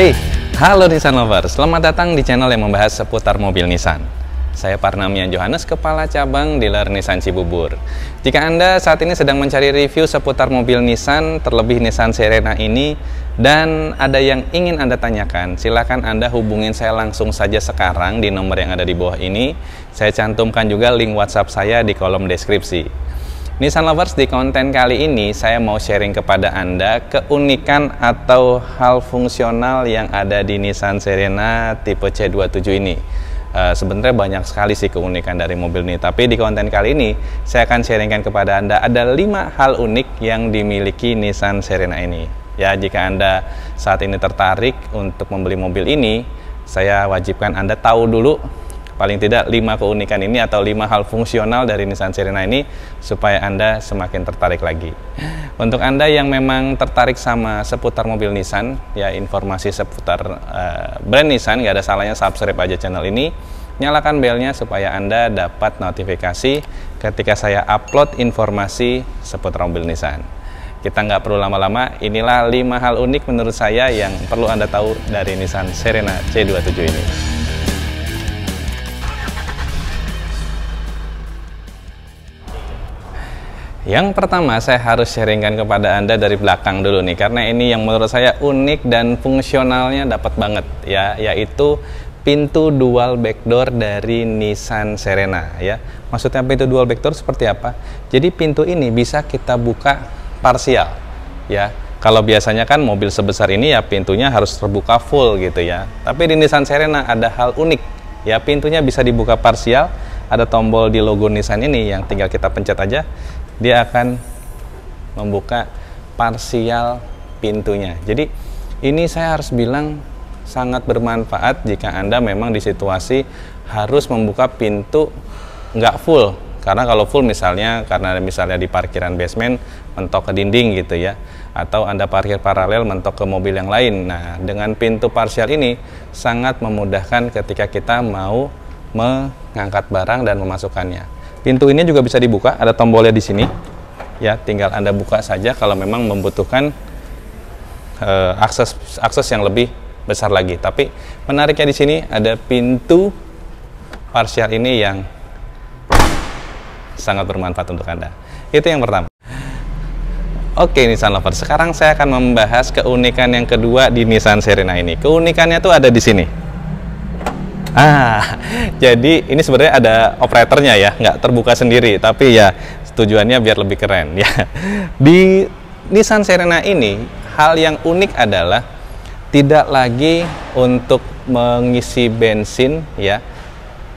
Hey, halo Nissan Lovers, selamat datang di channel yang membahas seputar mobil Nissan. Saya Parnamian Johannes, Kepala Cabang Dealer Nissan Cibubur. Jika Anda saat ini sedang mencari review seputar mobil Nissan, terlebih Nissan Serena ini, dan ada yang ingin Anda tanyakan, silakan Anda hubungin saya langsung saja sekarang di nomor yang ada di bawah ini. Saya cantumkan juga link WhatsApp saya di kolom deskripsi. Nissan Lovers, di konten kali ini saya mau sharing kepada Anda keunikan atau hal fungsional yang ada di Nissan Serena tipe C27 ini. Sebenarnya banyak sekali sih keunikan dari mobil ini, tapi di konten kali ini saya akan sharingkan kepada Anda ada 5 hal unik yang dimiliki Nissan Serena ini. Ya, jika Anda saat ini tertarik untuk membeli mobil ini, saya wajibkan Anda tahu dulu paling tidak 5 keunikan ini atau 5 hal fungsional dari Nissan Serena ini supaya Anda semakin tertarik lagi. Untuk Anda yang memang tertarik sama seputar mobil Nissan, ya informasi seputar brand Nissan, nggak ada salahnya subscribe aja channel ini, nyalakan belnya supaya Anda dapat notifikasi ketika saya upload informasi seputar mobil Nissan. Kita nggak perlu lama-lama, inilah 5 hal unik menurut saya yang perlu Anda tahu dari Nissan Serena C27 ini. Yang pertama saya harus sharingkan kepada Anda dari belakang dulu nih, karena ini yang menurut saya unik dan fungsionalnya dapat banget ya, yaitu pintu dual backdoor dari Nissan Serena ya. Maksudnya pintu dual backdoor seperti apa? Jadi pintu ini bisa kita buka parsial ya. Kalau biasanya kan mobil sebesar ini ya pintunya harus terbuka full gitu ya. Tapi di Nissan Serena ada hal unik ya, pintunya bisa dibuka parsial. Ada tombol di logo Nissan ini yang tinggal kita pencet aja, dia akan membuka parsial pintunya. Jadi ini saya harus bilang sangat bermanfaat jika Anda memang di situasi harus membuka pintu nggak full. Karena kalau full misalnya, karena misalnya di parkiran basement mentok ke dinding gitu ya, atau Anda parkir paralel mentok ke mobil yang lain. Nah, dengan pintu parsial ini sangat memudahkan ketika kita mau mengangkat barang dan memasukkannya. Pintu ini juga bisa dibuka, ada tombolnya di sini. Ya, tinggal Anda buka saja kalau memang membutuhkan akses yang lebih besar lagi. Tapi menariknya di sini ada pintu parsial ini yang sangat bermanfaat untuk Anda. Itu yang pertama. Oke Nissan Lovers, sekarang saya akan membahas keunikan yang kedua di Nissan Serena ini. Keunikannya tuh ada di sini. Jadi ini sebenarnya ada operatornya ya, nggak terbuka sendiri, tapi ya tujuannya biar lebih keren ya. Di Nissan Serena ini, hal yang unik adalah tidak lagi untuk mengisi bensin ya,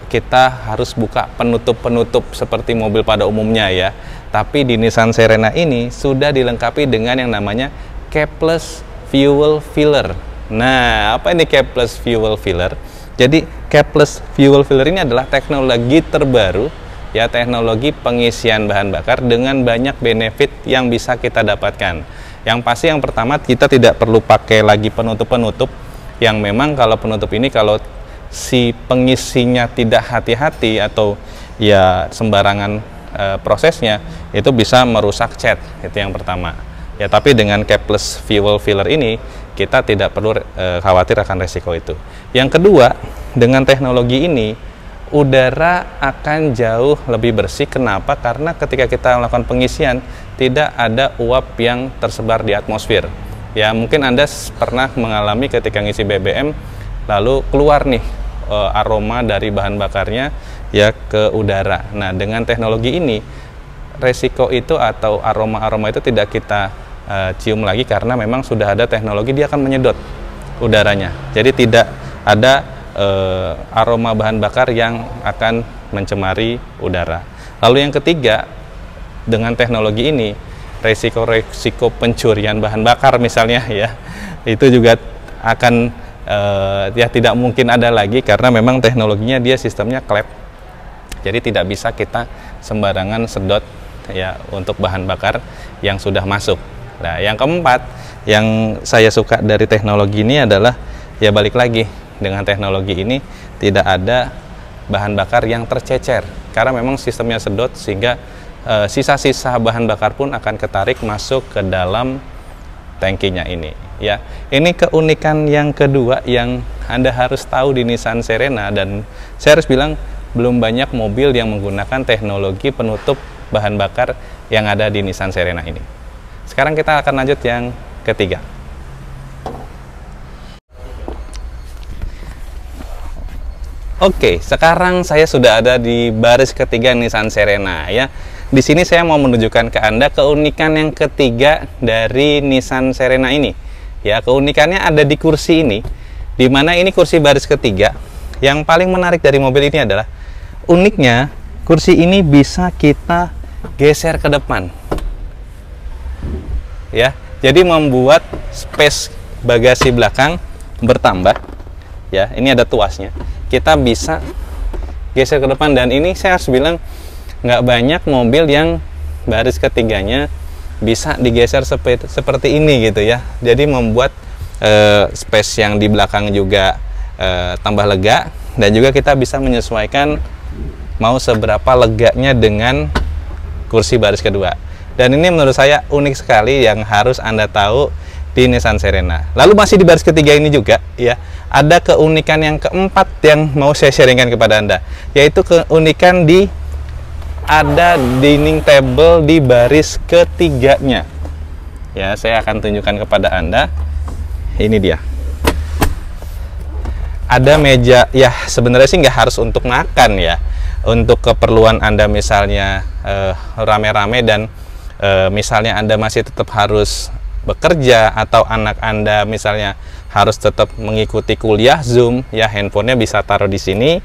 kita harus buka penutup-penutup seperti mobil pada umumnya ya. Tapi di Nissan Serena ini sudah dilengkapi dengan yang namanya capless fuel filler. Nah, apa ini capless fuel filler? Jadi capless fuel filler ini adalah teknologi terbaru ya, teknologi pengisian bahan bakar dengan banyak benefit yang bisa kita dapatkan. Yang pasti yang pertama, kita tidak perlu pakai lagi penutup-penutup yang memang kalau penutup ini kalau si pengisinya tidak hati-hati atau ya sembarangan prosesnya, itu bisa merusak cat. Itu yang pertama. Ya, tapi dengan capless fuel filler ini kita tidak perlu khawatir akan resiko itu. Yang kedua, dengan teknologi ini udara akan jauh lebih bersih. Kenapa? Karena ketika kita melakukan pengisian tidak ada uap yang tersebar di atmosfer. Ya, mungkin Anda pernah mengalami ketika ngisi BBM lalu keluar nih aroma dari bahan bakarnya ya ke udara. Nah, dengan teknologi ini resiko itu atau aroma-aroma itu tidak kita cium lagi karena memang sudah ada teknologi, dia akan menyedot udaranya. Jadi tidak ada aroma bahan bakar yang akan mencemari udara. Lalu yang ketiga, dengan teknologi ini resiko pencurian bahan bakar misalnya ya, itu juga akan ya tidak mungkin ada lagi karena memang teknologinya dia sistemnya klep. Jadi tidak bisa kita sembarangan sedot ya untuk bahan bakar yang sudah masuk. Nah, yang keempat yang saya suka dari teknologi ini adalah ya balik lagi, dengan teknologi ini tidak ada bahan bakar yang tercecer karena memang sistemnya sedot sehingga sisa-sisa bahan bakar pun akan ketarik masuk ke dalam tangkinya ini. ya. Ini keunikan yang kedua yang Anda harus tahu di Nissan Serena, dan saya harus bilang belum banyak mobil yang menggunakan teknologi penutup bahan bakar yang ada di Nissan Serena ini. Sekarang kita akan lanjut yang ketiga. Oke, sekarang saya sudah ada di baris ketiga Nissan Serena ya. Di sini saya mau menunjukkan ke Anda keunikan yang ketiga dari Nissan Serena ini. Ya, keunikannya ada di kursi ini, di mana ini kursi baris ketiga. Yang paling menarik dari mobil ini adalah uniknya kursi ini bisa kita geser ke depan. Ya, jadi membuat space bagasi belakang bertambah. Ya, ini ada tuasnya. Kita bisa geser ke depan, dan ini saya harus bilang nggak banyak mobil yang baris ketiganya bisa digeser seperti ini gitu ya. Jadi membuat space yang di belakang juga tambah lega, dan juga kita bisa menyesuaikan mau seberapa leganya dengan kursi baris kedua. Dan ini menurut saya unik sekali yang harus Anda tahu di Nissan Serena. Lalu masih di baris ketiga ini juga ya, ada keunikan yang keempat yang mau saya sharingkan kepada Anda, yaitu keunikan di ada dining table di baris ketiganya. Ya, saya akan tunjukkan kepada Anda. Ini dia. Ada meja, ya sebenarnya sih nggak harus untuk makan ya. Untuk keperluan Anda misalnya rame-rame dan misalnya Anda masih tetap harus bekerja, atau anak Anda misalnya harus tetap mengikuti kuliah Zoom, ya handphonenya bisa taruh di sini.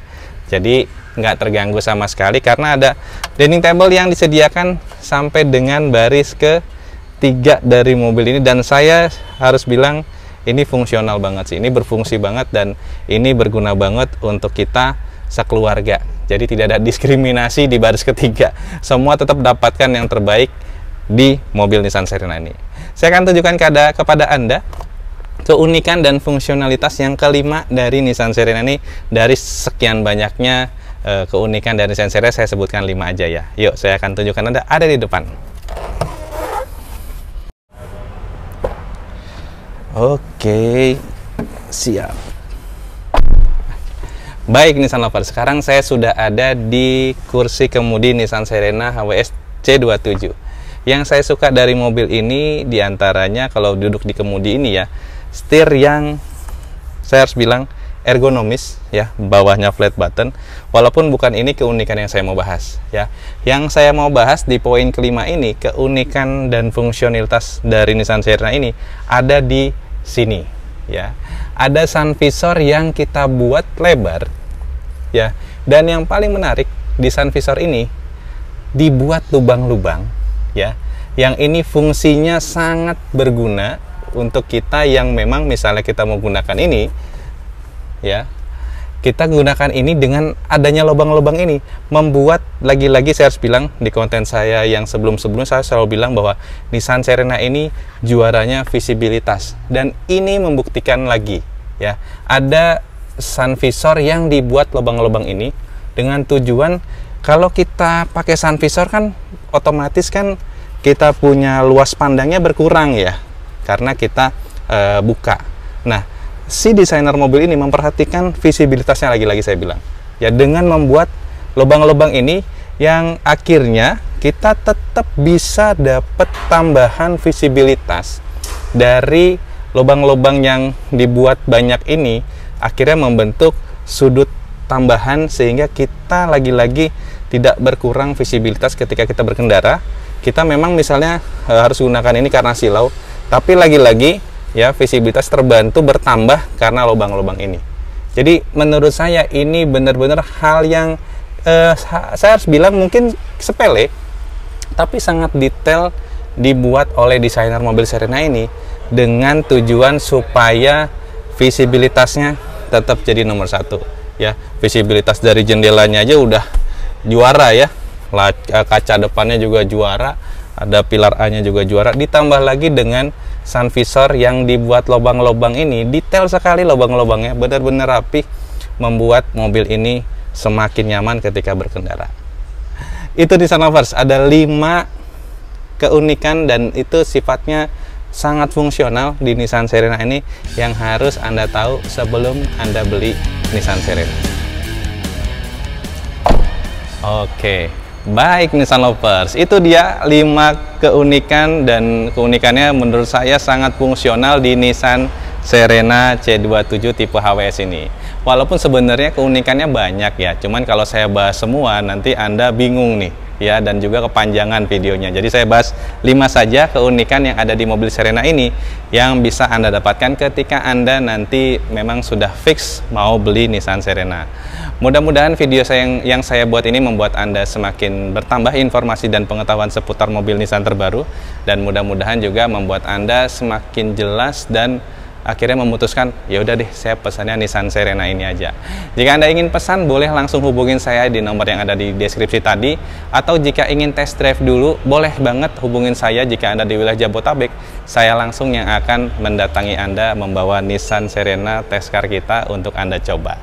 Jadi nggak terganggu sama sekali karena ada dining table yang disediakan sampai dengan baris ketiga dari mobil ini. Dan saya harus bilang ini fungsional banget sih, ini berfungsi banget, dan ini berguna banget untuk kita sekeluarga. Jadi tidak ada diskriminasi di baris ketiga, semua tetap dapatkan yang terbaik di mobil Nissan Serena ini. Saya akan tunjukkan kepada Anda keunikan dan fungsionalitas yang kelima dari Nissan Serena ini. Dari sekian banyaknya keunikan dari Nissan Serena, saya sebutkan 5 aja ya. Yuk, saya akan tunjukkan Anda, ada di depan. Oke, siap. Baik Nissan Lovers, sekarang saya sudah ada di kursi kemudi Nissan Serena HWS C27. Yang saya suka dari mobil ini diantaranya kalau duduk di kemudi ini ya, setir yang saya harus bilang ergonomis ya, bawahnya flat button. Walaupun bukan ini keunikan yang saya mau bahas ya. Yang saya mau bahas di poin kelima ini, keunikan dan fungsionalitas dari Nissan Serena ini ada di sini ya. Ada sun visor yang kita buat lebar ya. Dan yang paling menarik di sun visor ini dibuat lubang-lubang ya, yang ini fungsinya sangat berguna untuk kita yang memang misalnya kita mau gunakan ini ya, kita gunakan ini dengan adanya lubang-lubang ini, membuat lagi-lagi saya harus bilang di konten saya yang sebelum-sebelumnya saya selalu bilang bahwa Nissan Serena ini juaranya visibilitas, dan ini membuktikan lagi ya. Ada sun visor yang dibuat lubang-lubang ini dengan tujuan kalau kita pakai sun visor kan otomatis kan kita punya luas pandangnya berkurang ya, karena kita buka. Nah, si desainer mobil ini memperhatikan visibilitasnya, lagi-lagi saya bilang ya, dengan membuat lubang-lubang ini yang akhirnya kita tetap bisa dapat tambahan visibilitas dari lubang-lubang yang dibuat banyak ini, akhirnya membentuk sudut tambahan sehingga kita lagi-lagi tidak berkurang visibilitas ketika kita berkendara. Kita memang misalnya harus gunakan ini karena silau, tapi lagi-lagi ya visibilitas terbantu bertambah karena lubang-lubang ini. Jadi menurut saya ini benar-benar hal yang saya harus bilang mungkin sepele, tapi sangat detail dibuat oleh desainer mobil Serena ini dengan tujuan supaya visibilitasnya tetap jadi nomor satu ya. Visibilitas dari jendelanya aja udah juara ya, kaca depannya juga juara, ada pilar A-nya juga juara, ditambah lagi dengan sun visor yang dibuat lubang-lubang ini, detail sekali lubang-lubangnya, benar-benar rapi, membuat mobil ini semakin nyaman ketika berkendara. Itu Nissan Lovers, ada 5 keunikan dan itu sifatnya sangat fungsional di Nissan Serena ini yang harus Anda tahu sebelum Anda beli Nissan Serena. Oke, baik Nissan Lovers, itu dia 5 keunikan, dan keunikannya menurut saya sangat fungsional di Nissan Serena C27 tipe HWS ini. Walaupun sebenarnya keunikannya banyak ya, cuman kalau saya bahas semua nanti Anda bingung nih ya, dan juga kepanjangan videonya. Jadi saya bahas 5 saja keunikan yang ada di mobil Serena ini yang bisa Anda dapatkan ketika Anda nanti memang sudah fix mau beli Nissan Serena. Mudah-mudahan video yang saya buat ini membuat Anda semakin bertambah informasi dan pengetahuan seputar mobil Nissan terbaru, dan mudah-mudahan juga membuat Anda semakin jelas dan akhirnya memutuskan, ya udah deh saya pesannya Nissan Serena ini aja. Jika Anda ingin pesan, boleh langsung hubungin saya di nomor yang ada di deskripsi tadi, atau jika ingin test drive dulu, boleh banget hubungin saya jika Anda di wilayah Jabodetabek. Saya langsung yang akan mendatangi Anda membawa Nissan Serena test car kita untuk Anda coba.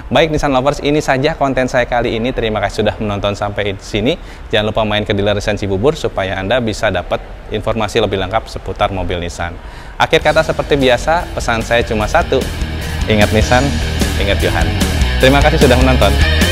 Baik Nissan Lovers, ini saja konten saya kali ini. Terima kasih sudah menonton sampai di sini. Jangan lupa main ke dealer Nissan Cibubur supaya Anda bisa dapat informasi lebih lengkap seputar mobil Nissan. Akhir kata seperti biasa, pesan saya cuma satu. Ingat Nissan, ingat Johan. Terima kasih sudah menonton.